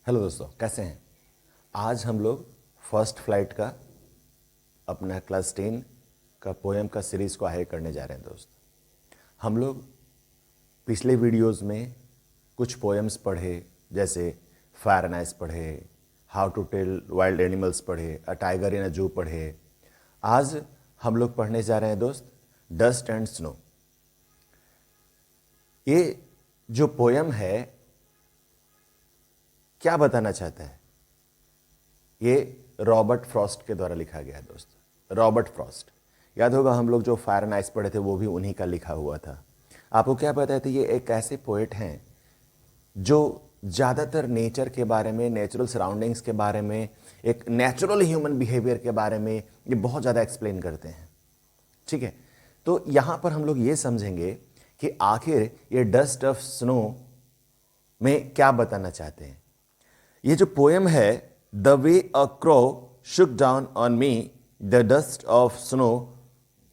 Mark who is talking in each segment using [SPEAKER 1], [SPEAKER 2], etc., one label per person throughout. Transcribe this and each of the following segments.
[SPEAKER 1] Hello दोस्तों, कैसे हैं। आज हम लोग फर्स्ट फ्लाइट का अपना क्लास 10 का पोएम का सीरीज़ को आगे करने जा रहे हैं। दोस्त, हम लोग पिछले वीडियोस में कुछ पोएम्स पढ़े, जैसे फायर एंड आइस पढ़े, how to tell wild animals पढ़े, अ टाइगर इन अ जू पढ़े। आज हम लोग पढ़ने जा रहे हैं दोस्त, डस्ट एंड स्नो। ये जो पोएम है क्या बताना चाहता है, ये रॉबर्ट फ्रॉस्ट के द्वारा लिखा गया है। दोस्त, रॉबर्ट फ्रॉस्ट, याद होगा हम लोग जो फायर एंड आइस पढ़े थे वो भी उन्हीं का लिखा हुआ था। आपको क्या पता है, ये एक ऐसे पोएट हैं जो ज़्यादातर नेचर के बारे में, नेचुरल सराउंडिंग्स के बारे में, एक नेचुरल ह्यूमन बिहेवियर के बारे में ये बहुत ज़्यादा एक्सप्लेन करते हैं। ठीक है, तो यहाँ पर हम लोग ये समझेंगे कि आखिर ये डस्ट ऑफ स्नो में क्या बताना चाहते हैं। ये जो पोएम है, the way a crow Shuk down on me the dust of snow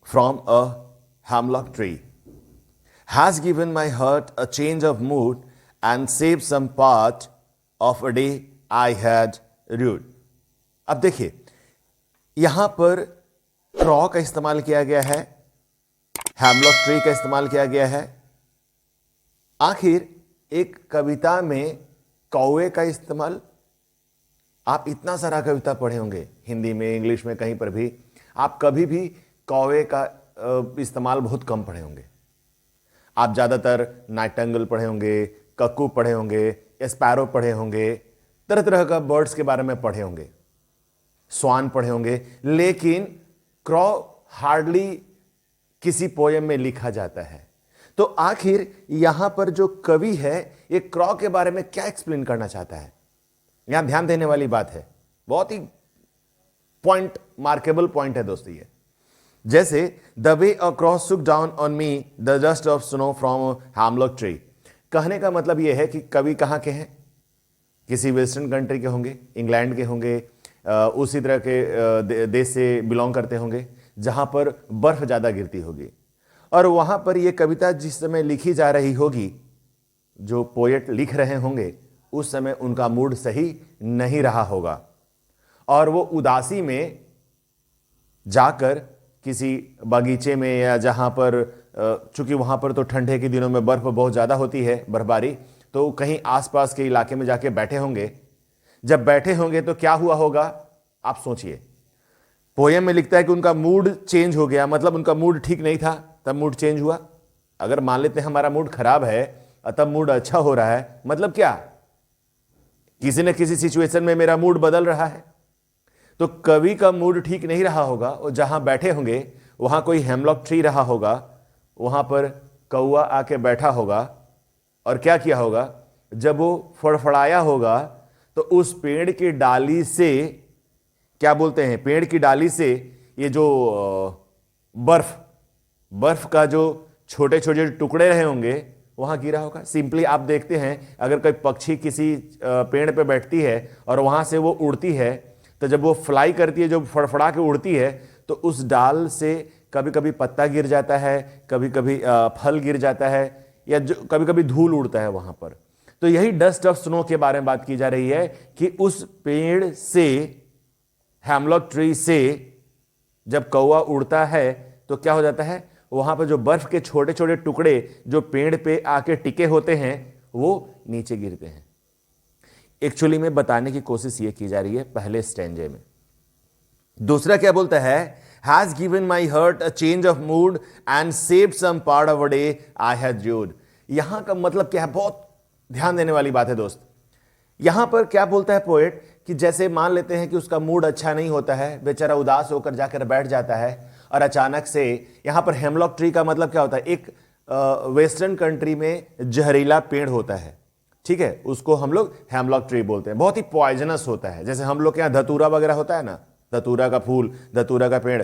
[SPEAKER 1] from a hemlock tree has given my heart a change of mood and saved some part of a day I had rued। अब देखिए, यहां पर क्रॉ का इस्तेमाल किया गया है, hemlock tree का इस्तेमाल किया गया है। आखिर एक कविता में कौवे का इस्तेमाल, आप इतना सारा कविता पढ़े होंगे हिंदी में, इंग्लिश में, कहीं पर भी आप कभी भी कौवे का इस्तेमाल बहुत कम पढ़े होंगे। आप ज़्यादातर नाइटिंगेल पढ़े होंगे, कक्कू पढ़े होंगे, स्पैरो पढ़े होंगे, तरह तरह का बर्ड्स के बारे में पढ़े होंगे, स्वान पढ़े होंगे, लेकिन क्रॉ हार्डली किसी पोएम में लिखा जाता है। तो आखिर यहां पर जो कवि है ये क्रॉ के बारे में क्या एक्सप्लेन करना चाहता है, यहां ध्यान देने वाली बात है। बहुत ही पॉइंट, मार्केबल पॉइंट है दोस्तों ये। जैसे the way a क्रॉ Shuk down on me the dust of snow from hemlock tree, कहने का मतलब यह है कि कवि कहां के हैं, किसी वेस्टर्न कंट्री के होंगे, इंग्लैंड के होंगे, उसी तरह के देश से बिलोंग करते होंगे जहां पर बर्फ ज्यादा गिरती होगी। और वहां पर यह कविता जिस समय लिखी जा रही होगी, जो पोएट लिख रहे होंगे, उस समय उनका मूड सही नहीं रहा होगा और वो उदासी में जाकर किसी बगीचे में, या जहां पर चूंकि वहां पर तो ठंडे के दिनों में बर्फ बहुत ज्यादा होती है, बर्फबारी, तो कहीं आसपास के इलाके में जाके बैठे होंगे। जब बैठे होंगे तो क्या हुआ होगा, आप सोचिए। पोएम में लिखता है कि उनका मूड चेंज हो गया, मतलब उनका मूड ठीक नहीं था तब मूड चेंज हुआ। अगर मान लेते हैं हमारा मूड खराब है तब मूड अच्छा हो रहा है, मतलब क्या, किसी न किसी सिचुएशन में मेरा मूड बदल रहा है। तो कवि का मूड ठीक नहीं रहा होगा, और जहां बैठे होंगे वहां कोई हेमलॉक ट्री रहा होगा, वहां पर कौवा आके बैठा होगा और क्या किया होगा, जब वो फड़फड़ाया होगा तो उस पेड़ की डाली से, क्या बोलते हैं, पेड़ की डाली से ये जो बर्फ का जो छोटे छोटे टुकड़े रहे होंगे वहां गिरा होगा। सिंपली आप देखते हैं, अगर कोई पक्षी किसी पेड़ पे बैठती है और वहां से वो उड़ती है, तो जब वो फ्लाई करती है, जो फड़फड़ा के उड़ती है, तो उस डाल से कभी कभी पत्ता गिर जाता है, कभी कभी फल गिर जाता है, या जो कभी कभी धूल उड़ता है वहां पर। तो यही डस्ट ऑफ स्नो के बारे में बात की जा रही है कि उस पेड़ से, हैमलॉक ट्री से जब कौवा उड़ता है तो क्या हो जाता है, वहां पर जो बर्फ के छोटे छोटे टुकड़े जो पेड़ पे आके टिके होते हैं वो नीचे गिरते हैं। एक्चुअली में बताने की कोशिश ये की जा रही है पहले स्टैंजे में। दूसरा क्या बोलता है, has given my heart a change of mood and saved some part of a day I had rued. यहां का मतलब क्या है, बहुत ध्यान देने वाली बात है दोस्त। यहां पर क्या बोलता है पोएट कि जैसे मान लेते हैं कि उसका मूड अच्छा नहीं होता है, बेचारा उदास होकर जाकर बैठ जाता है, और अचानक से, यहां पर हेमलॉक ट्री का मतलब क्या होता है, एक वेस्टर्न कंट्री में जहरीला पेड़ होता है, ठीक है, उसको हम लोग हेमलॉक ट्री बोलते हैं, बहुत ही पॉइजनस होता है। जैसे हम लोग के यहाँ धतूरा वगैरह होता है ना, धतूरा का फूल, धतूरा का पेड़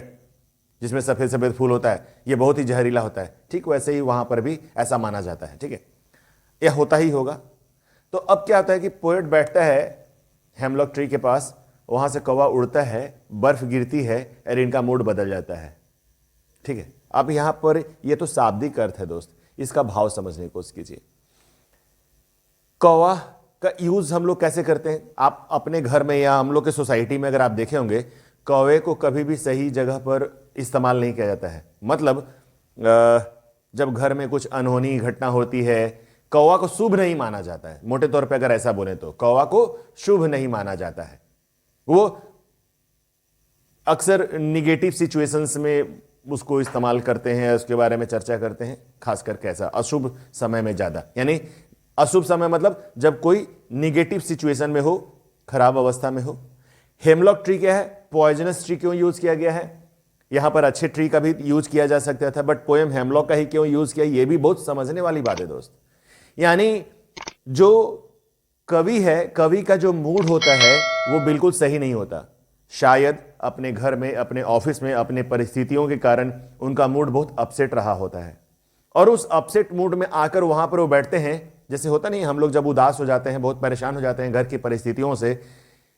[SPEAKER 1] जिसमें सफेद सफेद फूल होता है, ये बहुत ही जहरीला होता है। ठीक वैसे ही वहां पर भी ऐसा माना जाता है, ठीक है, यह होता ही होगा। तो अब क्या होता है कि पोएट बैठता है हेमलॉक ट्री के पास, वहां से कौवा उड़ता है, बर्फ गिरती है और इनका मूड बदल जाता है। ठीक है, अब यहां पर ये तो शाब्दिक अर्थ है दोस्त, इसका भाव समझने की कोशिश कीजिए। कौवा का यूज हम लोग कैसे करते हैं? आप अपने घर में या हम लोग के सोसाइटी में अगर आप देखे होंगे, कौवे को कभी भी सही जगह पर इस्तेमाल नहीं किया जाता है। मतलब जब घर में कुछ अनहोनी घटना होती है, कौवा को शुभ नहीं माना जाता है। मोटे तौर पे अगर ऐसा बोले तो कौवा को शुभ नहीं माना जाता है। वो अक्सर निगेटिव सिचुएशंस में उसको इस्तेमाल करते हैं, उसके बारे में चर्चा करते हैं, खासकर कैसा अशुभ समय में ज्यादा। यानी अशुभ समय मतलब जब कोई निगेटिव सिचुएशन में हो, खराब अवस्था में हो। हेमलॉक ट्री क्या है? पॉइजनस ट्री क्यों यूज किया गया है? यहां पर अच्छे ट्री का भी यूज किया जा सकता था, बट पोएम हेमलॉक का ही क्यों यूज किया, यह भी बहुत समझने वाली बात है दोस्त। यानी जो कवि है, कवि का जो मूड होता है वो बिल्कुल सही नहीं होता। शायद अपने घर में, अपने ऑफिस में, अपने परिस्थितियों के कारण उनका मूड बहुत अपसेट रहा होता है, और उस अपसेट मूड में आकर वहां पर वो बैठते हैं। जैसे होता नहीं, हम लोग जब उदास हो जाते हैं, बहुत परेशान हो जाते हैं घर की परिस्थितियों से,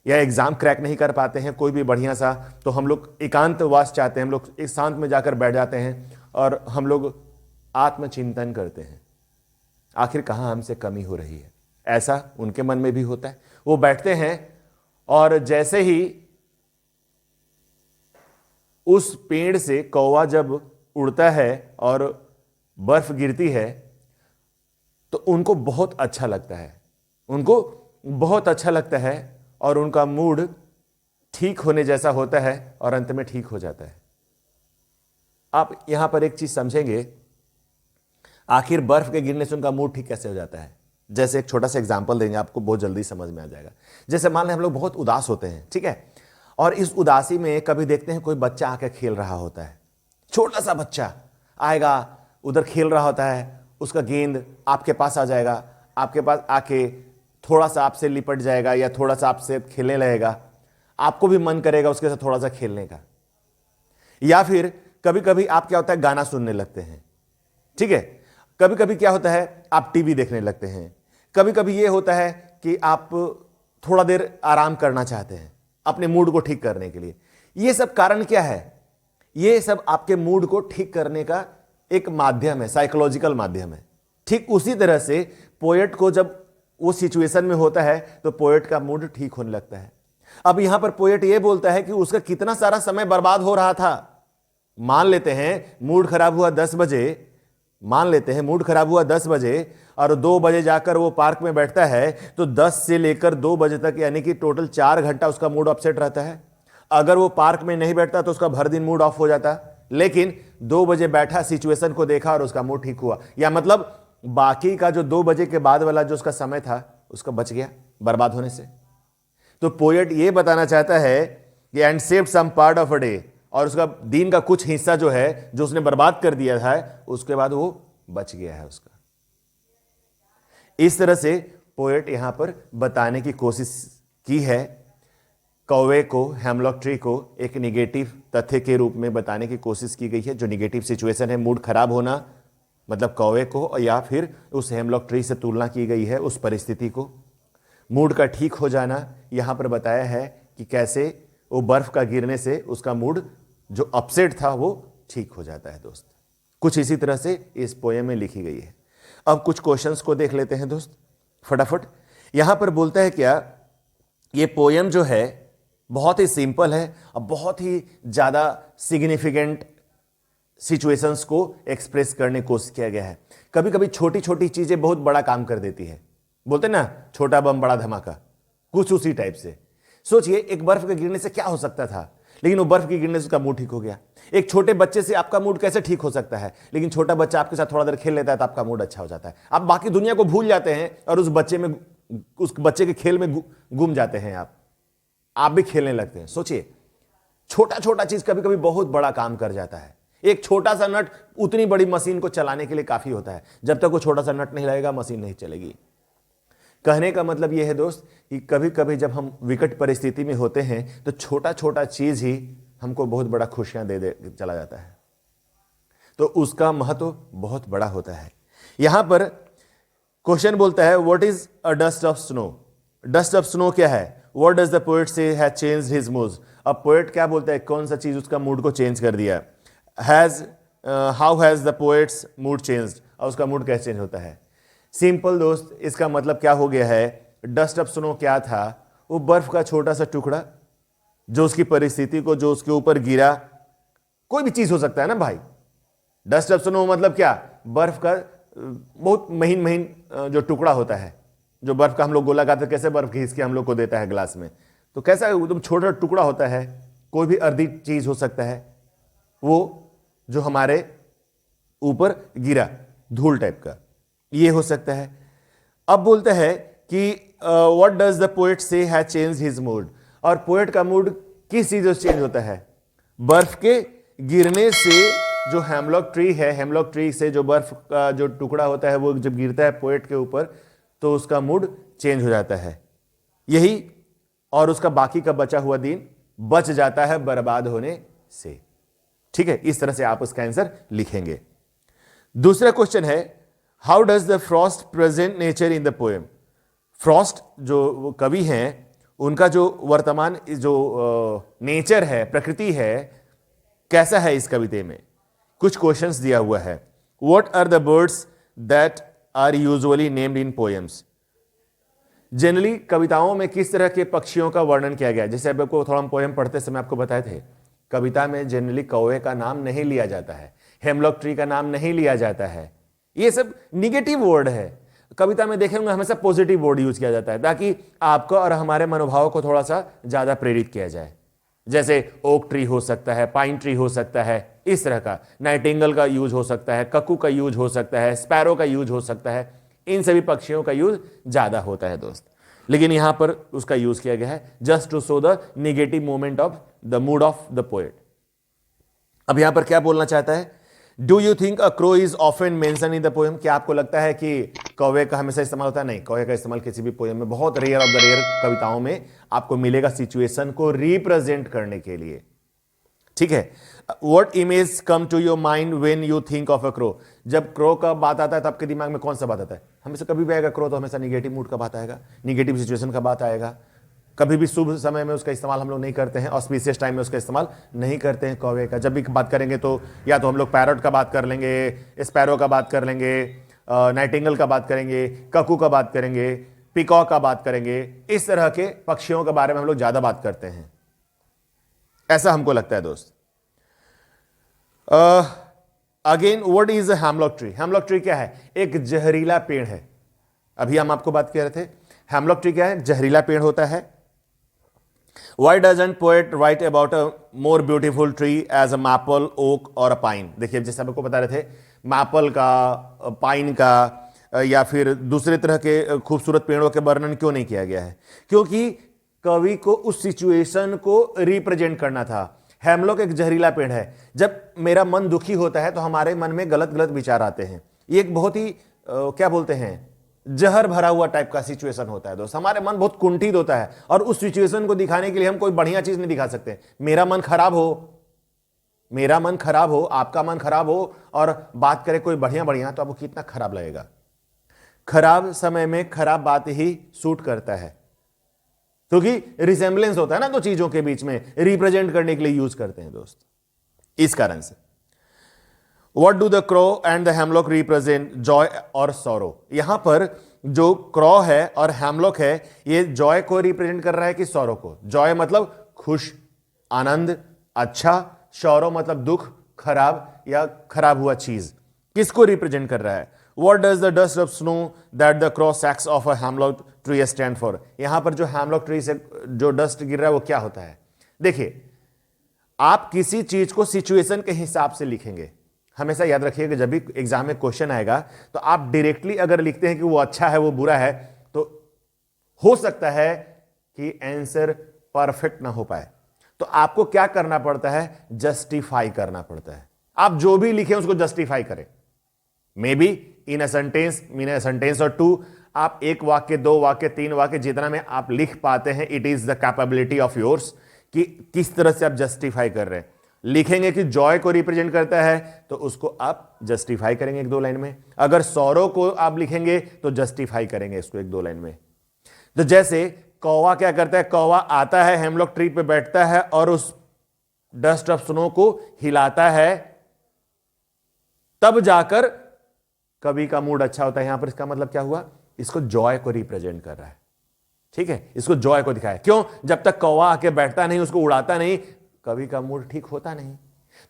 [SPEAKER 1] या एग्जाम क्रैक नहीं कर पाते हैं कोई भी बढ़िया सा, तो हम लोग एकांतवास चाहते हैं, हम लोग एक शांत में जाकर बैठ जाते हैं और हम लोग आत्मचिंतन करते हैं, आखिर कहाँ हमसे कमी हो रही है। ऐसा उनके मन में भी होता है। वो बैठते हैं और जैसे ही उस पेड़ से कौवा जब उड़ता है और बर्फ गिरती है तो उनको बहुत अच्छा लगता है, उनको बहुत अच्छा लगता है, और उनका मूड ठीक होने जैसा होता है और अंत में ठीक हो जाता है। आप यहां पर एक चीज समझेंगे, आखिर बर्फ के गिरने से उनका मूड ठीक कैसे हो जाता है। जैसे एक छोटा सा एग्जांपल देंगे, आपको बहुत जल्दी समझ में आ जाएगा। जैसे मान लें हम लोग बहुत उदास होते हैं, ठीक है, और इस उदासी में कभी देखते हैं कोई बच्चा आकर खेल रहा होता है, छोटा सा बच्चा आएगा, उधर खेल रहा होता है, उसका गेंद आपके पास आ जाएगा, आपके पास आके थोड़ा सा आपसे लिपट जाएगा या थोड़ा सा आपसे खेलने लगेगा, आपको भी मन करेगा उसके साथ थोड़ा सा खेलने का। या फिर कभी कभी आप क्या होता है, गाना सुनने लगते हैं, ठीक है, कभी कभी क्या होता है, आप टीवी देखने लगते हैं, कभी कभी ये होता है कि आप थोड़ा देर आराम करना चाहते हैं अपने मूड को ठीक करने के लिए। ये सब कारण क्या है? ये सब आपके मूड को ठीक करने का एक माध्यम है, साइकोलॉजिकल माध्यम है। ठीक उसी तरह से पोएट को जब वो सिचुएशन में होता है तो पोएट का मूड ठीक होने लगता है। अब यहां पर पोएट ये बोलता है कि उसका कितना सारा समय बर्बाद हो रहा था। मान लेते हैं मूड खराब हुआ 10 बजे, मान लेते हैं मूड खराब हुआ 10 बजे और 2 बजे जाकर वो पार्क में बैठता है, तो 10 से लेकर 2 बजे तक यानी कि टोटल 4 घंटा उसका मूड अपसेट रहता है। अगर वो पार्क में नहीं बैठता तो उसका भर दिन मूड ऑफ हो जाता, लेकिन 2 बजे बैठा, सिचुएशन को देखा और उसका मूड ठीक हुआ। या मतलब बाकी का जो 2 बजे के बाद वाला जो उसका समय था उसका बच गया बर्बाद होने से। तो पोएट ये बताना चाहता है कि and saved some part of a day, और उसका दिन का कुछ हिस्सा जो है, जो उसने बर्बाद कर दिया था, उसके बाद वो बच गया है उसका। इस तरह से पोएट यहां पर बताने की कोशिश की है, कौवे को, हेमलॉक ट्री को एक निगेटिव तथ्य के रूप में बताने की कोशिश की गई है। जो निगेटिव सिचुएशन है, मूड खराब होना, मतलब कौवे को, या फिर उस हेमलॉक ट्री से तुलना की गई है उस परिस्थिति को। मूड का ठीक हो जाना यहां पर बताया है कि कैसे वो बर्फ का गिरने से उसका मूड जो अपसेट था वो ठीक हो जाता है दोस्त। कुछ इसी तरह से इस पोएम में लिखी गई है। अब कुछ क्वेश्चंस को देख लेते हैं दोस्त फटाफट। यहां पर बोलता है क्या, ये पोएम जो है बहुत ही सिंपल है और बहुत ही ज्यादा सिग्निफिकेंट सिचुएशंस को एक्सप्रेस करने की कोशिश किया गया है। कभी कभी छोटी छोटी चीजें बहुत बड़ा काम कर देती है, बोलते ना छोटा बम बड़ा धमाका, कुछ उसी टाइप से। सोचिए एक बर्फ के गिरने से क्या हो सकता था, लेकिन वो बर्फ के गिरने से उसका मूड ठीक हो गया। एक छोटे बच्चे से आपका मूड कैसे ठीक हो सकता है, लेकिन छोटा बच्चा आपके साथ थोड़ा देर खेल लेता है तो आपका मूड अच्छा हो जाता है। आप बाकी दुनिया को भूल जाते हैं और उस बच्चे के खेल में गुम जाते हैं, आप भी खेलने लगते हैं। सोचिए छोटा छोटा चीज कभी कभी बहुत बड़ा काम कर जाता है। एक छोटा सा नट उतनी बड़ी मशीन को चलाने के लिए काफी होता है। जब तक वो छोटा सा नट नहीं लगेगा मशीन नहीं चलेगी। कहने का मतलब यह है दोस्त कि कभी कभी जब हम विकट परिस्थिति में होते हैं तो छोटा छोटा चीज ही हमको बहुत बड़ा खुशियां दे चला जाता है, तो उसका महत्व बहुत बड़ा होता है। यहां पर क्वेश्चन बोलता है what is a dust of snow. Dust of snow क्या है? व्हाट डज द पोएट से हैज चेंज्ड हिज मूड। अब पोएट क्या बोलता है, कौन सा चीज उसका मूड को चेंज कर दिया। How has the poets mood changed, और उसका मूड कैसे चेंज होता है। सिंपल दोस्त, इसका मतलब क्या हो गया है डस्ट ऑफ स्नो क्या था? वो बर्फ का छोटा सा टुकड़ा जो उसकी परिस्थिति को, जो उसके ऊपर गिरा। कोई भी चीज हो सकता है ना भाई। डस्ट ऑफ स्नो मतलब क्या? बर्फ का बहुत महीन महीन जो टुकड़ा होता है, जो बर्फ का हम लोग गोला खाते, कैसे बर्फ घिस के हम लोग को देता है ग्लास में, तो कैसा एकदम छोटा टुकड़ा होता है। कोई भी अर्धी चीज हो सकता है, वो जो हमारे ऊपर गिरा, धूल टाइप का, ये हो सकता है। अब बोलते हैं कि व्हाट डज द पोएट से हैज चेंज्ड हिज मूड। और पोएट का मूड किस चीज से चेंज होता है? बर्फ के गिरने से। जो हेमलॉक ट्री है, हेमलॉक ट्री से जो बर्फ का जो टुकड़ा होता है, वो जब गिरता है पोएट के ऊपर तो उसका मूड चेंज हो जाता है। यही, और उसका बाकी का बचा हुआ दिन बच जाता है बर्बाद होने से। ठीक है, इस तरह से आप उसका आंसर लिखेंगे। दूसरा क्वेश्चन है, how does the Frost present nature in the poem. Frost जो कवि हैं, उनका जो वर्तमान जो नेचर है, प्रकृति है, कैसा है इस कविते में? कुछ क्वेश्चंस दिया हुआ है। What are the birds that are usually named in poems. Generally कविताओं में किस तरह के पक्षियों का वर्णन किया गया? जैसे अब आपको थोड़ा हम पोएम पढ़ते समय आपको बताए थे, कविता में जनरली कौवे का नाम नहीं लिया जाता है, हेमलॉक ट्री का नाम नहीं लिया जाता है। ये सब निगेटिव वर्ड है। कविता में देखेंगे हमेशा पॉजिटिव वर्ड यूज किया जाता है, ताकि आपको और हमारे मनोभाव को थोड़ा सा ज्यादा प्रेरित किया जाए। जैसे ओक ट्री हो सकता है, पाइन ट्री हो सकता है, इस तरह का। नाइटिंगल का यूज हो सकता है, कक्कू का यूज हो सकता है, स्पैरो का यूज हो सकता है। इन सभी पक्षियों का यूज ज्यादा होता है दोस्त, लेकिन यहां पर उसका यूज किया गया है just to show the negative moment of the mood of the poet. अब यहां पर क्या बोलना चाहता है? Do you think a crow is often mention in the poem. क्या आपको लगता है कि कौवे का हमेशा इस्तेमाल होता है? नहीं, कौवे का इस्तेमाल किसी भी पोएम में, बहुत रेयर ऑफ द रेयर कविताओं में आपको मिलेगा सिचुएशन को रिप्रेजेंट करने के लिए। ठीक है। What image come to your mind when you think of a crow. जब क्रो का बात आता है तो आपके दिमाग में कौन सा बात आता है? हमेशा कभी भी आएगा क्रो तो हमेशा निगेटिव मूड का बात आएगा, निगेटिव सिचुएशन का बात आएगा। कभी भी शुभ समय में उसका इस्तेमाल हम लोग नहीं करते हैं, ऑस्पिशियस टाइम में उसका इस्तेमाल नहीं करते हैं कौवे का। जब भी बात करेंगे तो या तो हम लोग पैरट का बात कर लेंगे, स्पैरो का बात कर लेंगे, नाइटिंगल का बात करेंगे, ककू का बात करेंगे, पिकॉक का बात करेंगे। इस तरह के पक्षियों के बारे में हम लोग ज्यादा बात करते हैं, ऐसा हमको लगता है दोस्त। Again, what is a hemlock tree. Hemlock tree क्या है? एक जहरीला पेड़ है। अभी हम आपको बात कर रहे थे, हेमलॉक ट्री क्या है? जहरीला पेड़ होता है। Why doesn't poet write about a more beautiful tree as a maple, oak or a pine? देखिए, जैसे आपको बता रहे थे, मैपल का, पाइन का या फिर दूसरे तरह के खूबसूरत पेड़ों के वर्णन क्यों नहीं किया गया है? क्योंकि कवि को उस सिचुएशन को रिप्रेजेंट करना था। हेमलॉक एक जहरीला पेड़ है। जब मेरा मन दुखी होता है तो हमारे मन में गलत गलत विचार आते हैं। ये एक बहुत ही क्या बोलते हैं, जहर भरा हुआ टाइप का सिचुएशन होता है दोस्त। हमारे मन बहुत कुंठित होता है और उस सिचुएशन को दिखाने के लिए हम कोई बढ़िया चीज नहीं दिखा सकते। मेरा मन खराब हो, मेरा मन खराब हो, आपका मन खराब हो और बात करे कोई बढ़िया बढ़िया, तो आपको कितना खराब लगेगा। खराब समय में खराब बात ही सूट करता है, क्योंकि रिसेम्बलेंस होता है ना दो चीजों के बीच में, रिप्रेजेंट करने के लिए यूज करते हैं दोस्त, इस कारण से। What do the crow and the hemlock represent? Joy और sorrow। यहां पर जो क्रॉ है और हेमलॉक है, ये जॉय को रिप्रेजेंट कर रहा है कि सौरो को? जॉय मतलब खुश, आनंद, अच्छा। सौरो मतलब दुख, खराब या खराब हुआ चीज। किसको रिप्रेजेंट कर रहा है? What does the dust of snow that the crow sacks of a hemlock tree stand for? यहां पर जो हेमलॉक ट्री से जो डस्ट गिर रहा है वो क्या होता है? देखिए, आप किसी चीज को सिचुएशन के हिसाब से लिखेंगे। हमेशा याद रखिएगा, जब भी एग्जाम में क्वेश्चन आएगा तो आप डायरेक्टली अगर लिखते हैं कि वो अच्छा है, वो बुरा है, तो हो सकता है कि आंसर परफेक्ट ना हो पाए। तो आपको क्या करना पड़ता है? जस्टिफाई करना पड़ता है। आप जो भी लिखें उसको जस्टिफाई करें। May be in a sentence और टू, आप एक वाक्य, दो वाक्य, तीन वाक्य, जितना में आप लिख पाते हैं, it is the capability of yours कि किस तरह से आप जस्टिफाई कर रहे हैं। लिखेंगे कि जॉय को रिप्रेजेंट करता है तो उसको आप जस्टिफाई करेंगे एक दो लाइन में। अगर सौरो को आप लिखेंगे तो जस्टिफाई करेंगे इसको एक दो लाइन में। तो जैसे कौवा क्या करता है? कौवा आता है, हेमलॉक ट्री पे बैठता है और उस डस्ट ऑफ स्नो को हिलाता है, तब जाकर कवि का मूड अच्छा होता है। यहां पर इसका मतलब क्या हुआ? इसको जॉय को रिप्रेजेंट कर रहा है। ठीक है, इसको जॉय को दिखाया। क्यों? जब तक कौवा आके बैठता नहीं, उसको उड़ाता नहीं, कवि का मूड ठीक होता नहीं।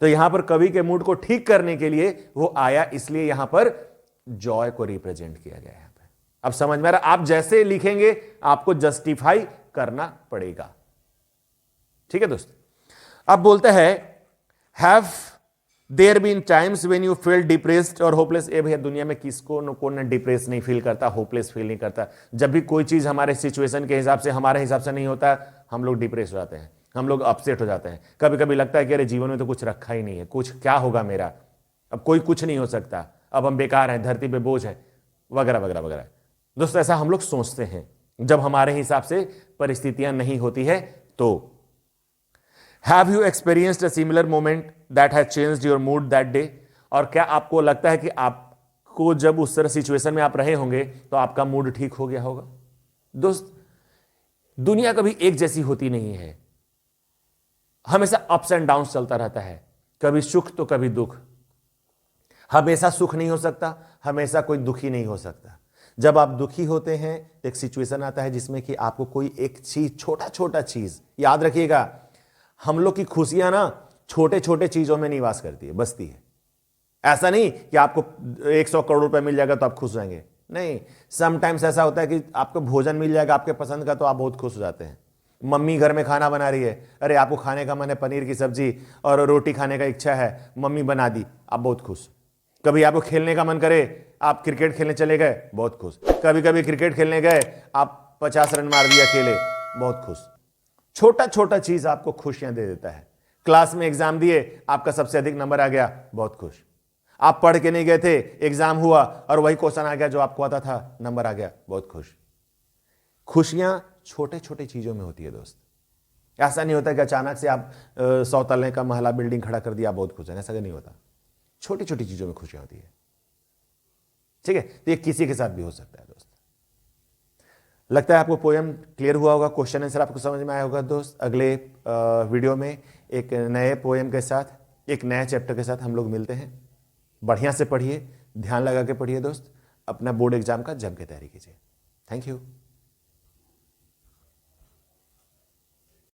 [SPEAKER 1] तो यहां पर कवि के मूड को ठीक करने के लिए वो आया, इसलिए यहां पर जॉय को रिप्रेजेंट किया गया है। अब समझ में आ रहा? आप जैसे लिखेंगे आपको जस्टिफाई करना पड़ेगा। ठीक है दोस्त। अब बोलते हैं have there been times when you feel depressed और होपलेस। ए भैया, दुनिया में किसको कौन डिप्रेस नहीं फील करता, होपलेस फील नहीं करता। जब भी कोई चीज हमारे सिचुएशन के हिसाब से, हमारे हिसाब से नहीं होता, हम लोग डिप्रेस हो जाते हैं, हम लोग अपसेट हो जाते हैं। कभी कभी लगता है कि अरे जीवन में तो कुछ रखा ही नहीं है, कुछ क्या होगा मेरा, अब कोई कुछ नहीं हो सकता, अब हम बेकार हैं, धरती पे बोझ है, वगैरह वगैरह वगैरह। दोस्तों, ऐसा हम लोग सोचते हैं जब हमारे हिसाब से परिस्थितियां नहीं होती है। तो have you experienced a similar moment that has changed your mood that day. और क्या आपको लगता है कि आपको जब उस तरह सिचुएशन में आप रहे होंगे तो आपका मूड ठीक हो गया होगा? दोस्त, दुनिया कभी एक जैसी होती नहीं है, हमेशा अप्स एंड डाउन चलता रहता है, कभी सुख तो कभी दुख। हमेशा सुख नहीं हो सकता, हमेशा कोई दुखी नहीं हो सकता। जब आप दुखी होते हैं तो एक सिचुएशन आता है जिसमें कि आपको कोई एक चीज, छोटा छोटा चीज, याद रखिएगा, हम लोग की खुशियां ना छोटे छोटे चीजों में निवास करती है, बसती है। ऐसा नहीं कि आपको 100 करोड़ रुपए मिल जाएगा तो आप खुश रहेंगे, नहीं। समटाइम्स ऐसा होता है कि आपको भोजन मिल जाएगा आपके पसंद का तो आप बहुत खुश हो जाते हैं। मम्मी घर में खाना बना रही है, अरे आपको खाने का मन है, पनीर की सब्जी और रोटी खाने का इच्छा है, मम्मी बना दी, आप बहुत खुश। कभी आपको खेलने का मन करे, आप क्रिकेट खेलने चले गए, बहुत खुश। कभी कभी क्रिकेट खेलने गए, आप 50 रन मार दिया अकेले, बहुत खुश। छोटा छोटा चीज आपको खुशियां दे देता है। क्लास में एग्जाम दिए, आपका सबसे अधिक नंबर आ गया, बहुत खुश। आप पढ़ के नहीं गए थे, एग्जाम हुआ और वही क्वेश्चन आ गया जो आपको आता था, नंबर आ गया, बहुत खुश। खुशियां छोटे छोटे चीजों में होती है दोस्त। ऐसा नहीं होता कि अचानक से आप 100 तल्ले का महला बिल्डिंग खड़ा कर दिया, बहुत खुश है, ऐसा नहीं होता। छोटी छोटी चीजों में खुशियां होती है। ठीक है, तो ये किसी के साथ भी हो सकता है दोस्त। लगता है आपको पोएम क्लियर हुआ होगा, क्वेश्चन आंसर आपको समझ में आया होगा दोस्त। अगले वीडियो में एक नए पोएम के साथ, एक नए चैप्टर के साथ हम लोग मिलते हैं। बढ़िया से पढ़िए, ध्यान लगा के पढ़िए दोस्त। अपना बोर्ड एग्जाम का जम के तैयारी कीजिए। Thank you.